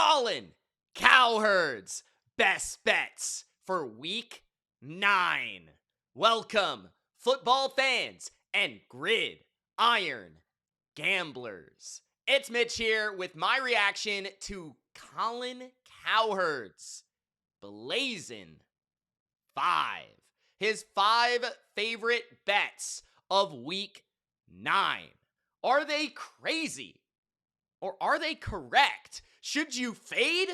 Colin Cowherd's best bets for week 9. Welcome, football fans and gridiron gamblers. It's Mitch here with my reaction to Colin Cowherd's Blazin 5. His 5 favorite bets of week 9. Are they crazy? Or are they correct? Should you fade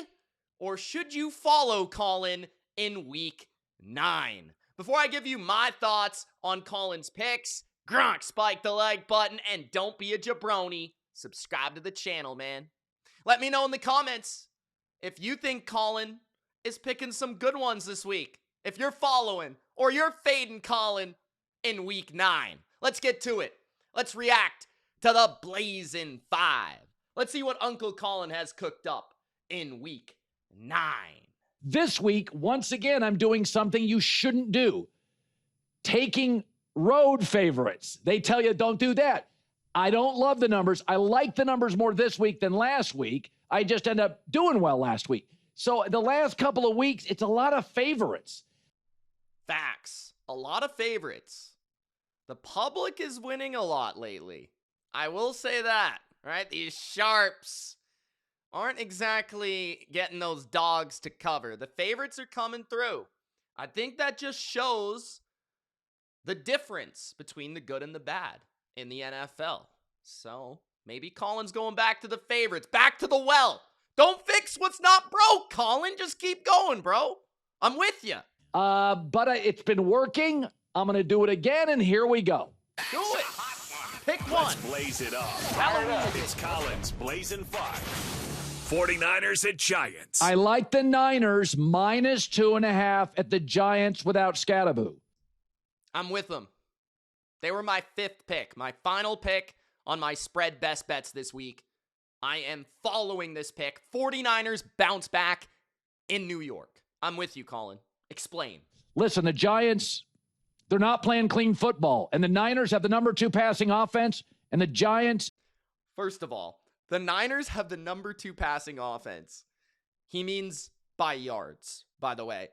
or should you follow Colin in week 9? Before I give you my thoughts on Colin's picks, Gronk, spike the like button and don't be a jabroni. Subscribe to the channel, man. Let me know in the comments if you think Colin is picking some good ones this week. If you're following or you're fading Colin in week 9. Let's get to it. Let's react to the Blazin 5. Let's see what Uncle Colin has cooked up in week 9. This week, once again, I'm doing something you shouldn't do. Taking road favorites. They tell you don't do that. I don't love the numbers. I like the numbers more this week than last week. I just end up doing well last week. So the last couple of weeks, it's a lot of favorites. Facts. A lot of favorites. The public is winning a lot lately. I will say that, right? These sharps aren't exactly getting those dogs to cover. The favorites are coming through. I think that just shows the difference between the good and the bad in the NFL. So maybe Colin's going back to the favorites, back to the well. Don't fix what's not broke, Colin. Just keep going, bro. I'm with you. But it's been working. I'm going to do it again, and here we go. Do it. Pick one. Let's blaze it up. Halloween. It's Colin's Blazin 5. 49ers at Giants. I like the Niners minus 2.5 at the Giants without Scattaboo. I'm with them. They were my 5th pick, my final pick on my spread best bets this week. I am following this pick. 49ers bounce back in New York. I'm with you, Colin. Explain. Listen, the Giants, they're not playing clean football. And the Niners have the number 2 passing offense. And the Giants. First of all, the Niners have the number 2 passing offense. He means by yards, by the way,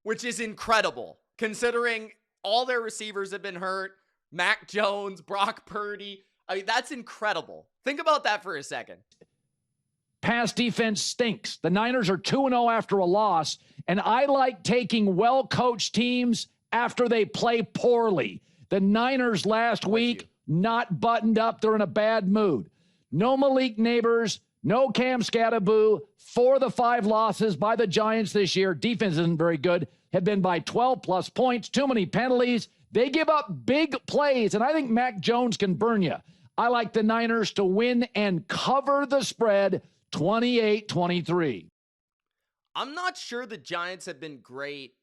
which is incredible considering all their receivers have been hurt. Mac Jones, Brock Purdy. I mean, that's incredible. Think about that for a second. Pass defense stinks. The Niners are 2-0 after a loss, and I like taking well-coached teams after they play poorly. The Niners last week, not buttoned up. They're in a bad mood. No Malik Neighbors, no Cam Scattaboo. 4 of the 5 losses by the Giants this year, defense isn't very good, have been by 12-plus points, too many penalties. They give up big plays, and I think Mac Jones can burn you. I like the Niners to win and cover the spread 28-23. I'm not sure the Giants have been great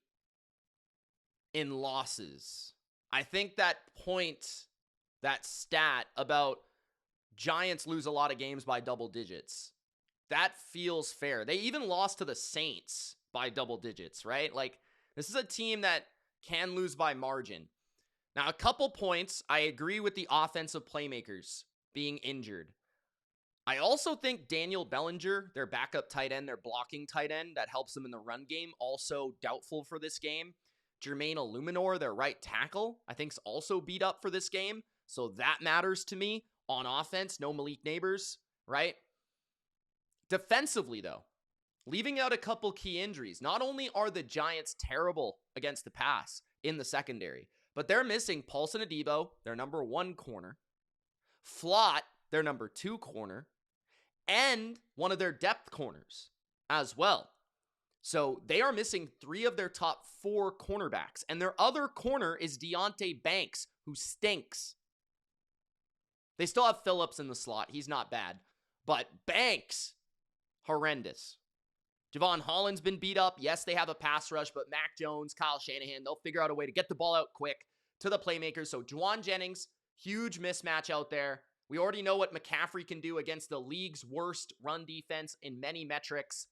in losses. I think that stat about Giants lose a lot of games by double digits, that feels fair. They even lost to the Saints by double digits, right? Like, this is a team that can lose by margin. Now, a couple points. I agree with the offensive playmakers being injured. I also think Daniel Bellinger, their backup tight end, their blocking tight end that helps them in the run game, also doubtful for this game. Jermaine Illuminor, their right tackle, I think is also beat up for this game. So that matters to me. On offense, no Malik Neighbors, right? Defensively, though, leaving out a couple key injuries. Not only are the Giants terrible against the pass in the secondary, but they're missing Paulson Adebo, their number 1 corner, Flott, their number 2 corner, and one of their depth corners as well. So they are missing 3 of their top 4 cornerbacks, and their other corner is Deonte Banks, who stinks. They still have Phillips in the slot. He's not bad, but Banks, horrendous. Javon Holland's been beat up. Yes, they have a pass rush, but Mac Jones, Kyle Shanahan, they'll figure out a way to get the ball out quick to the playmakers. So Juwan Jennings, huge mismatch out there. We already know what McCaffrey can do against the league's worst run defense in many metrics.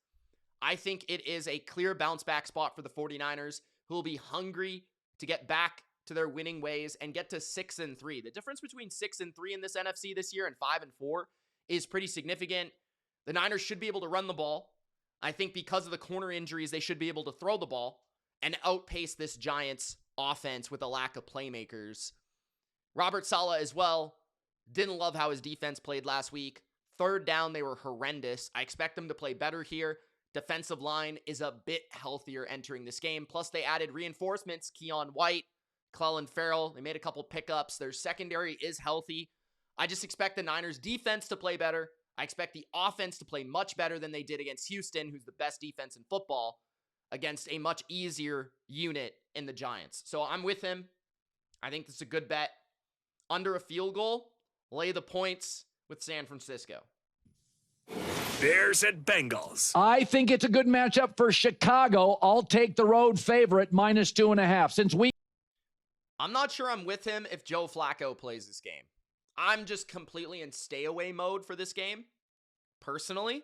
I think it is a clear bounce back spot for the 49ers, who will be hungry to get back to their winning ways and get to 6-3. The difference between 6-3 in this NFC this year and 5-4 is pretty significant. The Niners should be able to run the ball. I think because of the corner injuries, they should be able to throw the ball and outpace this Giants offense with a lack of playmakers. Robert Saleh as well. Didn't love how his defense played last week. Third down, they were horrendous. I expect them to play better here. Defensive line is a bit healthier entering this game. Plus, they added reinforcements. Keon White, Clelin Ferrell. They made a couple pickups. Their secondary is healthy. I just expect the Niners defense to play better. I expect the offense to play much better than they did against Houston, who's the best defense in football, against a much easier unit in the Giants. So I'm with him. I think this is a good bet. Under a field goal, lay the points with San Francisco. Bears and Bengals. I think it's a good matchup for Chicago. I'll take the road favorite -2.5. I'm not sure I'm with him if Joe Flacco plays this game. I'm just completely in stay away mode for this game, personally.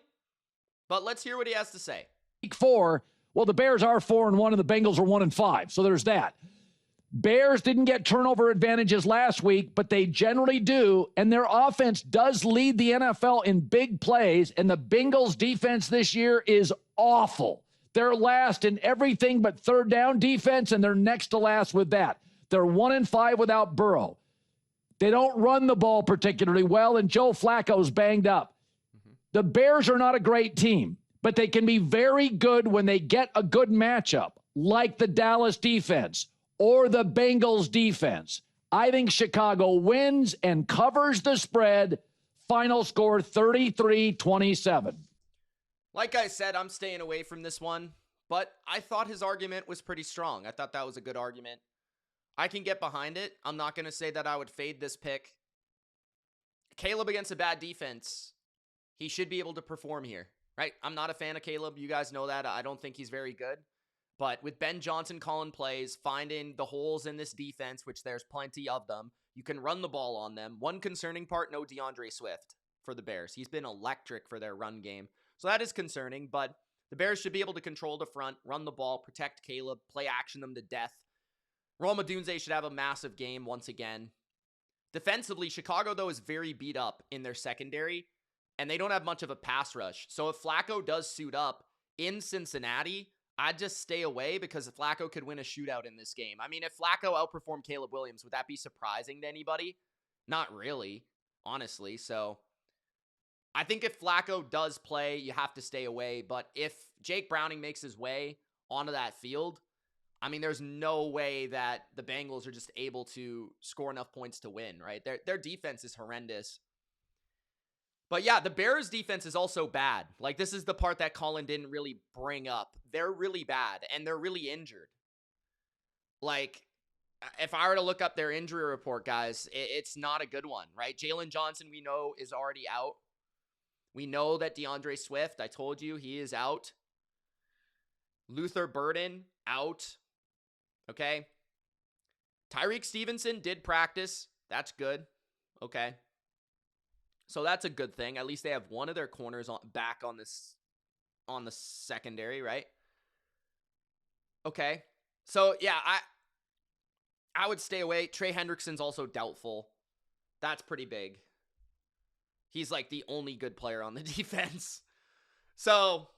But let's hear what he has to say. Week 4, well, the Bears are 4-1 and the Bengals are 1-5. So there's that. Bears didn't get turnover advantages last week, but they generally do. And their offense does lead the NFL in big plays. And the Bengals defense this year is awful. They're last in everything but third down defense, and they're next to last with that. They're 1-5 without Burrow. They don't run the ball particularly well, and Joe Flacco's banged up. The Bears are not a great team, but they can be very good when they get a good matchup, like the Dallas defense or the Bengals defense. I think Chicago wins and covers the spread. Final score 33-27. Like I said, I'm staying away from this one, but I thought his argument was pretty strong. I thought that was a good argument. I can get behind it. I'm not going to say that I would fade this pick. Caleb against a bad defense, he should be able to perform here, right? I'm not a fan of Caleb. You guys know that. I don't think he's very good. But with Ben Johnson calling plays, finding the holes in this defense, which there's plenty of them, you can run the ball on them. One concerning part, no DeAndre Swift for the Bears. He's been electric for their run game. So that is concerning, but the Bears should be able to control the front, run the ball, protect Caleb, play action them to death. Rome Odunze should have a massive game once again. Defensively, Chicago, though, is very beat up in their secondary, and they don't have much of a pass rush. So if Flacco does suit up in Cincinnati, I'd just stay away because Flacco could win a shootout in this game. I mean, if Flacco outperformed Caleb Williams, would that be surprising to anybody? Not really, honestly. So I think if Flacco does play, you have to stay away. But if Jake Browning makes his way onto that field, I mean, there's no way that the Bengals are just able to score enough points to win, right? Their defense is horrendous. But yeah, the Bears defense is also bad. Like, this is the part that Colin didn't really bring up. They're really bad, and they're really injured. Like, if I were to look up their injury report, guys, it's not a good one, right? Jalen Johnson, we know, is already out. We know that DeAndre Swift, I told you, he is out. Luther Burden, out. Okay. Tyreek Stevenson did practice. That's good. Okay. So that's a good thing. At least they have one of their corners back on the secondary, right? Okay. So yeah, I would stay away. Trey Hendrickson's also doubtful. That's pretty big. He's like the only good player on the defense. So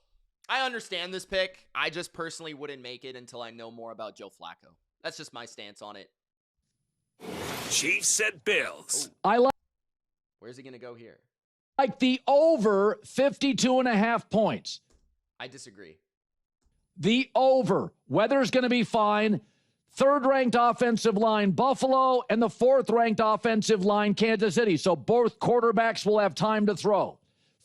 I understand this pick. I just personally wouldn't make it until I know more about Joe Flacco. That's just my stance on it. Chiefs and Bills. Where's he going to go here? Like the over 52.5 points. I disagree. The over. Weather's going to be fine. Third-ranked offensive line, Buffalo, and the fourth-ranked offensive line, Kansas City. So both quarterbacks will have time to throw.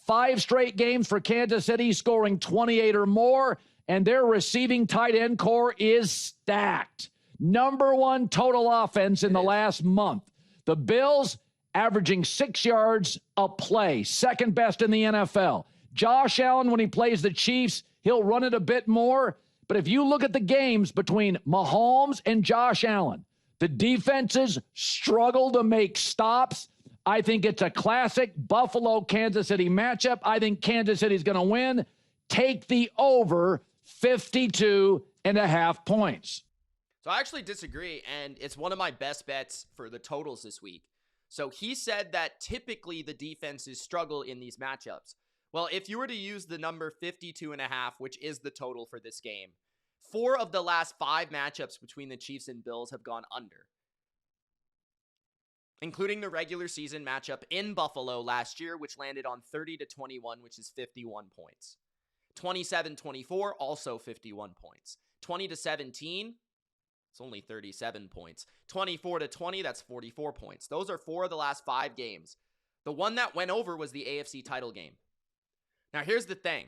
5 straight games for Kansas City, scoring 28 or more, and their receiving tight end core is stacked. Number 1 total offense in the last month. The Bills averaging 6 yards a play, second best in the NFL. Josh Allen, when he plays the Chiefs, he'll run it a bit more. But if you look at the games between Mahomes and Josh Allen, the defenses struggle to make stops. I think it's a classic Buffalo-Kansas City matchup. I think Kansas City's going to win. Take the over 52.5 points. So I actually disagree, and it's one of my best bets for the totals this week. So he said that typically the defenses struggle in these matchups. Well, if you were to use the number 52.5, which is the total for this game, 4 of the last 5 matchups between the Chiefs and Bills have gone under, including the regular season matchup in Buffalo last year, which landed on 30-21, which is 51 points. 27-24, also 51 points. 20-17, it's only 37 points. 24-20, that's 44 points. Those are 4 of the last 5 games. The one that went over was the AFC title game. Now, here's the thing,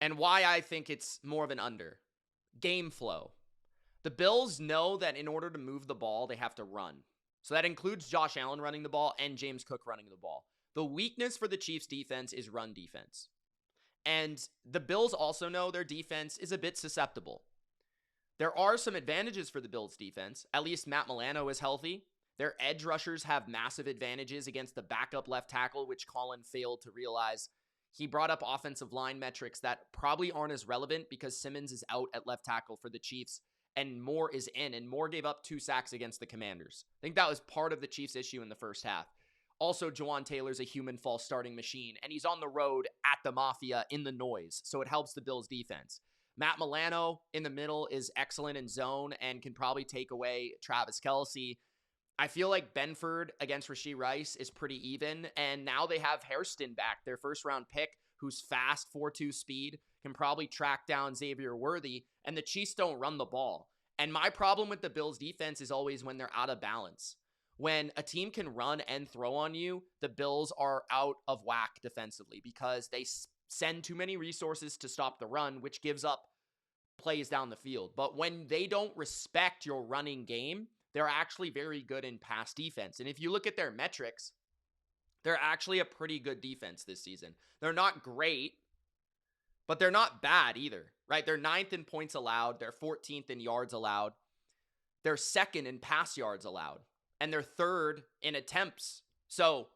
and why I think it's more of an under. Game flow. The Bills know that in order to move the ball, they have to run. So that includes Josh Allen running the ball and James Cook running the ball. The weakness for the Chiefs' defense is run defense. And the Bills also know their defense is a bit susceptible. There are some advantages for the Bills' defense. At least Matt Milano is healthy. Their edge rushers have massive advantages against the backup left tackle, which Colin failed to realize. He brought up offensive line metrics that probably aren't as relevant because Simmons is out at left tackle for the Chiefs and Moore is in, and Moore gave up 2 sacks against the Commanders. I think that was part of the Chiefs' issue in the first half. Also, Jawan Taylor's a human false starting machine, and he's on the road at the Mafia in the noise, so it helps the Bills' defense. Matt Milano in the middle is excellent in zone and can probably take away Travis Kelce. I feel like Benford against Rashee Rice is pretty even, and now they have Hairston back, their first-round pick, who's fast, 4.2 speed, can probably track down Xavier Worthy, and the Chiefs don't run the ball. And my problem with the Bills' defense is always when they're out of balance. When a team can run and throw on you, the Bills are out of whack defensively because they send too many resources to stop the run, which gives up plays down the field. But when they don't respect your running game, they're actually very good in pass defense. And if you look at their metrics, they're actually a pretty good defense this season. They're not great, but they're not bad either, right? They're 9th in points allowed. They're 14th in yards allowed. They're 2nd in pass yards allowed. And they're 3rd in attempts. So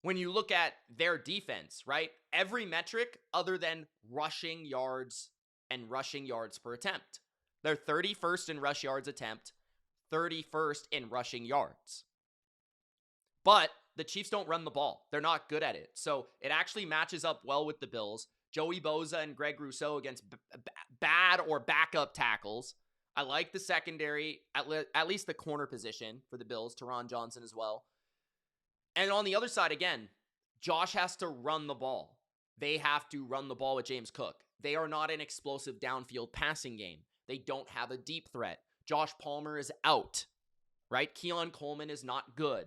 when you look at their defense, right? Every metric other than rushing yards and rushing yards per attempt. They're 31st in rush yards attempt, 31st in rushing yards. But the Chiefs don't run the ball. They're not good at it. So it actually matches up well with the Bills. Joey Bosa and Greg Rousseau against bad or backup tackles. I like the secondary, at least the corner position for the Bills, Teron Johnson as well. And on the other side, again, Josh has to run the ball. They have to run the ball with James Cook. They are not an explosive downfield passing game. They don't have a deep threat. Josh Palmer is out, right? Keon Coleman is not good.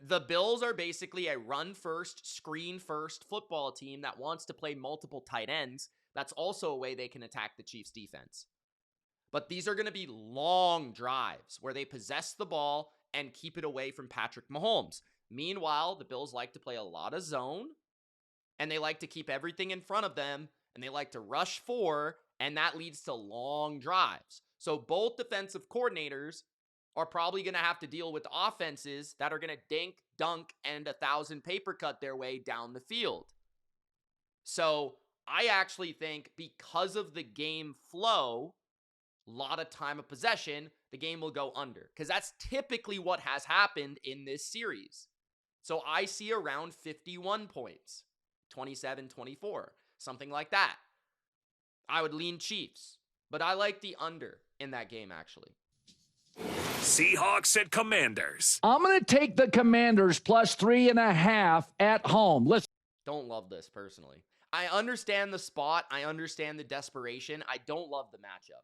The Bills are basically a run-first, screen-first football team that wants to play multiple tight ends. That's also a way they can attack the Chiefs' defense. But these are going to be long drives where they possess the ball and keep it away from Patrick Mahomes. Meanwhile, the Bills like to play a lot of zone, and they like to keep everything in front of them, and they like to rush 4, and that leads to long drives. So both defensive coordinators are probably going to have to deal with offenses that are going to dink, dunk, and 1,000 paper cut their way down the field. So I actually think because of the game flow, a lot of time of possession, the game will go under. Because that's typically what has happened in this series. So I see around 51 points, 27-24, something like that. I would lean Chiefs, but I like the under in that game, actually. Seahawks at Commanders. I'm going to take the Commanders plus 3.5 at home. Listen. Don't love this personally. I understand the spot. I understand the desperation. I don't love the matchup.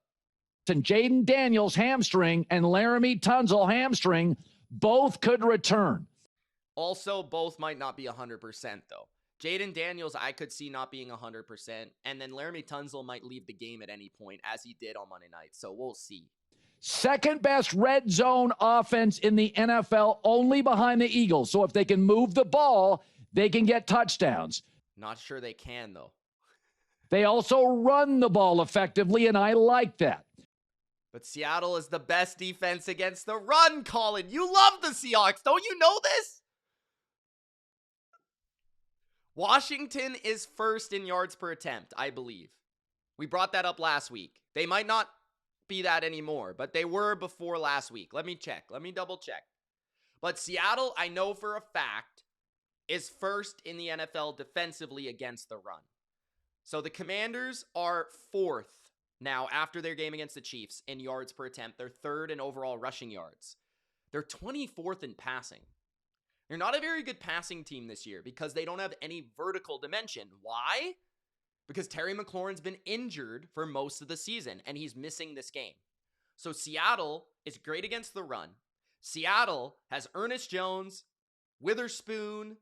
And Jaden Daniels hamstring and Laramie Tunsil hamstring both could return. Also, both might not be 100% though. Jaden Daniels, I could see not being 100%, and then Laramie Tunsil might leave the game at any point, as he did on Monday night, so we'll see. Second best red zone offense in the NFL, only behind the Eagles. So if they can move the ball, they can get touchdowns. Not sure they can, though. They also run the ball effectively, and I like that. But Seattle is the best defense against the run, Colin. You love the Seahawks. Don't you know this? Washington is first in yards per attempt, I believe. We brought that up last week. They might not be that anymore, but they were before last week. Let me check. Let me double check. But Seattle, I know for a fact, is first in the NFL defensively against the run. So the Commanders are 4th now after their game against the Chiefs in yards per attempt. They're 3rd in overall rushing yards. They're 24th in passing. They're not a very good passing team this year because they don't have any vertical dimension. Why? Because Terry McLaurin's been injured for most of the season, and he's missing this game. So Seattle is great against the run. Seattle has Ernest Jones, Witherspoon,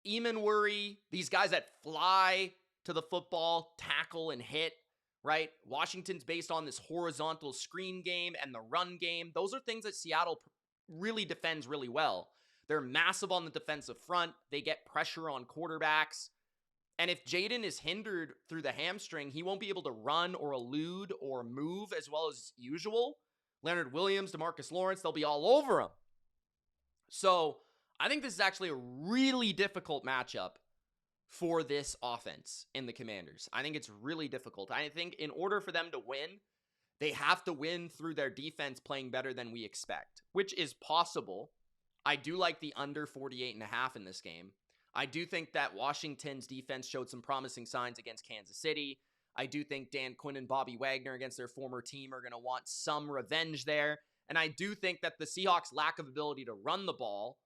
Eamon Worry, these guys that fly to the football, tackle, and hit, right? Washington's based on this horizontal screen game and the run game. Those are things that Seattle really defends really well. They're massive on the defensive front. They get pressure on quarterbacks. And if Jaden is hindered through the hamstring, he won't be able to run or elude or move as well as usual. Leonard Williams, DeMarcus Lawrence, they'll be all over him. So I think this is actually a really difficult matchup for this offense in the Commanders. I think it's really difficult. I think in order for them to win, they have to win through their defense playing better than we expect, which is possible. I do like the under 48.5 in this game. I do think that Washington's defense showed some promising signs against Kansas City. I do think Dan Quinn and Bobby Wagner against their former team are going to want some revenge there. And I do think that the Seahawks' lack of ability to run the ball,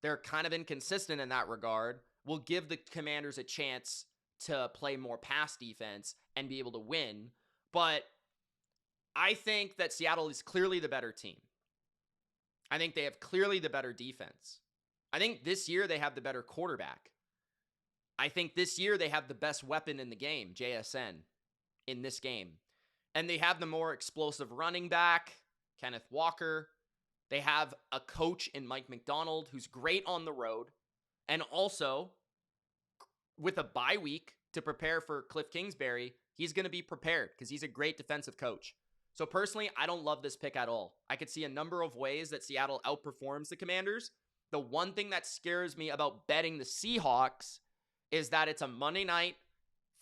they're kind of inconsistent in that regard, will give the Commanders a chance to play more pass defense and be able to win. But I think that Seattle is clearly the better team. I think they have clearly the better defense. I think this year they have the better quarterback. I think this year they have the best weapon in the game, JSN, in this game. And they have the more explosive running back, Kenneth Walker. They have a coach in Mike McDonald who's great on the road. And also, with a bye week to prepare for Cliff Kingsbury, he's going to be prepared because he's a great defensive coach. So personally, I don't love this pick at all. I could see a number of ways that Seattle outperforms the Commanders. The one thing that scares me about betting the Seahawks is that it's a Monday night,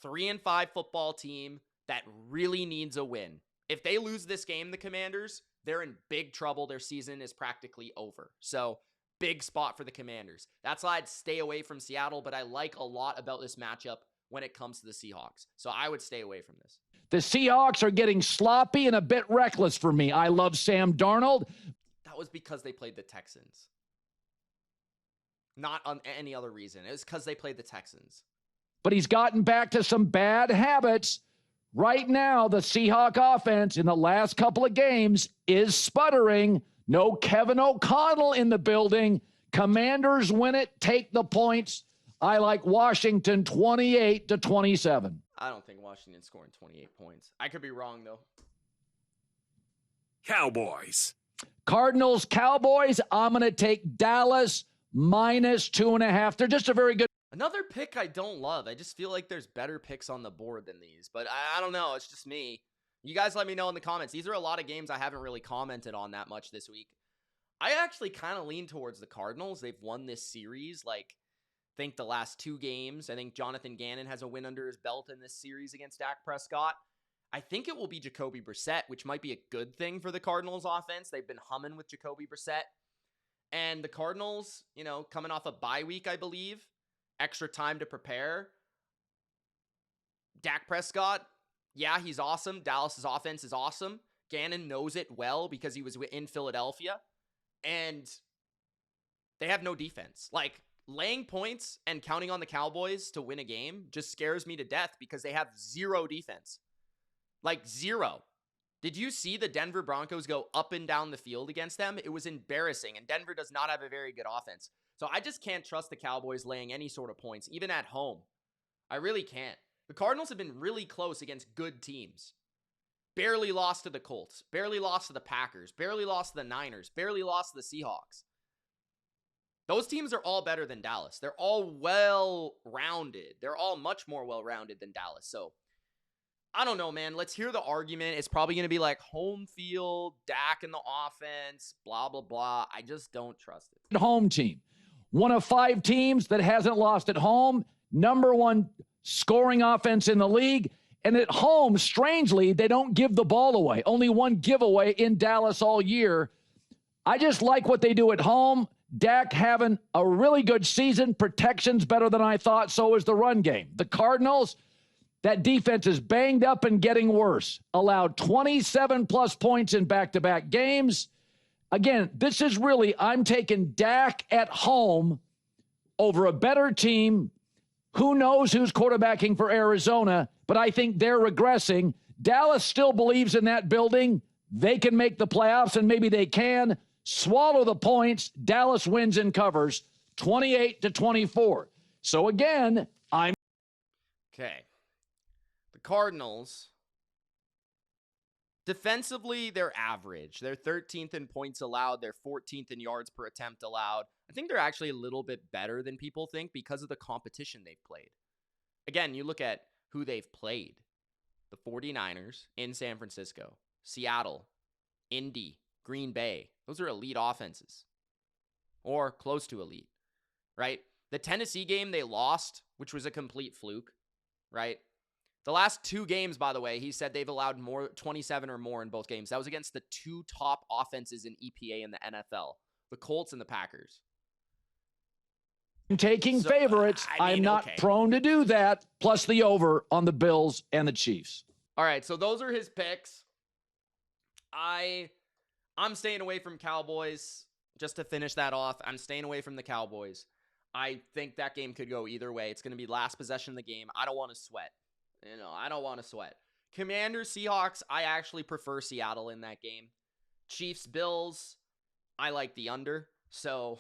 3-5 football team that really needs a win. If they lose this game, the Commanders, they're in big trouble. Their season is practically over. So, big spot for the Commanders. That's why I'd stay away from Seattle, but I like a lot about this matchup when it comes to the Seahawks. So, I would stay away from this. The Seahawks are getting sloppy and a bit reckless for me. I love Sam Darnold. That was because they played the Texans. Not on any other reason. It was because they played the Texans. But he's gotten back to some bad habits. Right now, the Seahawk offense in the last couple of games is sputtering. No Kevin O'Connell in the building. Commanders win it, take the points. I like Washington 28-27. I don't think Washington's scoring 28 points. I could be wrong, though. Cowboys. Cardinals, Cowboys. I'm going to take Dallas -2.5. They're just a very good. Another pick I don't love. I just feel like there's better picks on the board than these. But I don't know. It's just me. You guys let me know in the comments. These are a lot of games I haven't really commented on that much this week. I actually kind of lean towards the Cardinals. They've won this series, I think the last 2 games. I think Jonathan Gannon has a win under his belt in this series against Dak Prescott. I think it will be Jacoby Brissett, which might be a good thing for the Cardinals offense. They've been humming with Jacoby Brissett. And the Cardinals, coming off a bye week, I believe, extra time to prepare. Dak Prescott, yeah, he's awesome. Dallas's offense is awesome. Gannon knows it well because he was in Philadelphia. And they have no defense. Laying points and counting on the Cowboys to win a game just scares me to death because they have zero defense. Zero. Did you see the Denver Broncos go up and down the field against them? It was embarrassing, and Denver does not have a very good offense. So I just can't trust the Cowboys laying any sort of points, even at home. I really can't. The Cardinals have been really close against good teams. Barely lost to the Colts, barely lost to the Packers, barely lost to the Niners, barely lost to the Seahawks. Those teams are all better than Dallas. They're all well-rounded. They're all much more well-rounded than Dallas. So, I don't know, man. Let's hear the argument. It's probably going to be home field, Dak in the offense, blah, blah, blah. I just don't trust it. Home team. One of 5 teams that hasn't lost at home. Number 1 scoring offense in the league. And at home, strangely, they don't give the ball away. Only 1 giveaway in Dallas all year. I just like what they do at home. Dak having a really good season. Protection's better than I thought. So is the run game. The Cardinals, that defense is banged up and getting worse. Allowed 27-plus points in back-to-back games. Again, this is really, I'm taking Dak at home over a better team. Who knows who's quarterbacking for Arizona, but I think they're regressing. Dallas still believes in that building. They can make the playoffs, and maybe they can. Swallow the points. Dallas wins and covers 28-24. So again, I'm... Okay. The Cardinals, defensively, they're average. They're 13th in points allowed. They're 14th in yards per attempt allowed. I think they're actually a little bit better than people think because of the competition they've played. Again, you look at who they've played. The 49ers in San Francisco, Seattle, Indy, Green Bay. Those are elite offenses. Or close to elite, right? The Tennessee game they lost, which was a complete fluke, right? The last 2 games, by the way, he said they've allowed more 27 or more in both games. That was against the 2 top offenses in EPA in the NFL, the Colts and the Packers. Taking favorites. I'm not prone to do that. Plus the over on the Bills and the Chiefs. All right, so those are his picks. I'm staying away from Cowboys. Just to finish that off, I'm staying away from the Cowboys. I think that game could go either way. It's going to be last possession of the game. I don't want to sweat. I don't want to sweat. Commanders, Seahawks, I actually prefer Seattle in that game. Chiefs, Bills, I like the under. So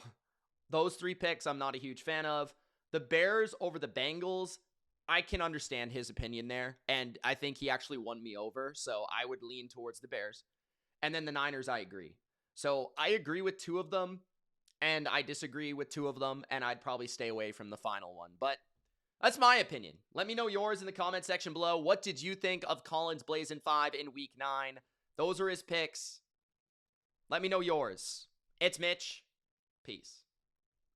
those 3 picks I'm not a huge fan of. The Bears over the Bengals, I can understand his opinion there. And I think he actually won me over. So I would lean towards the Bears. And then the Niners, I agree. So I agree with 2 of them. And I disagree with 2 of them. And I'd probably stay away from the final one. But that's my opinion. Let me know yours in the comment section below. What did you think of Colin's Blazin 5 in Week 9? Those are his picks. Let me know yours. It's Mitch. Peace.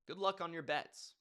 Good luck on your bets.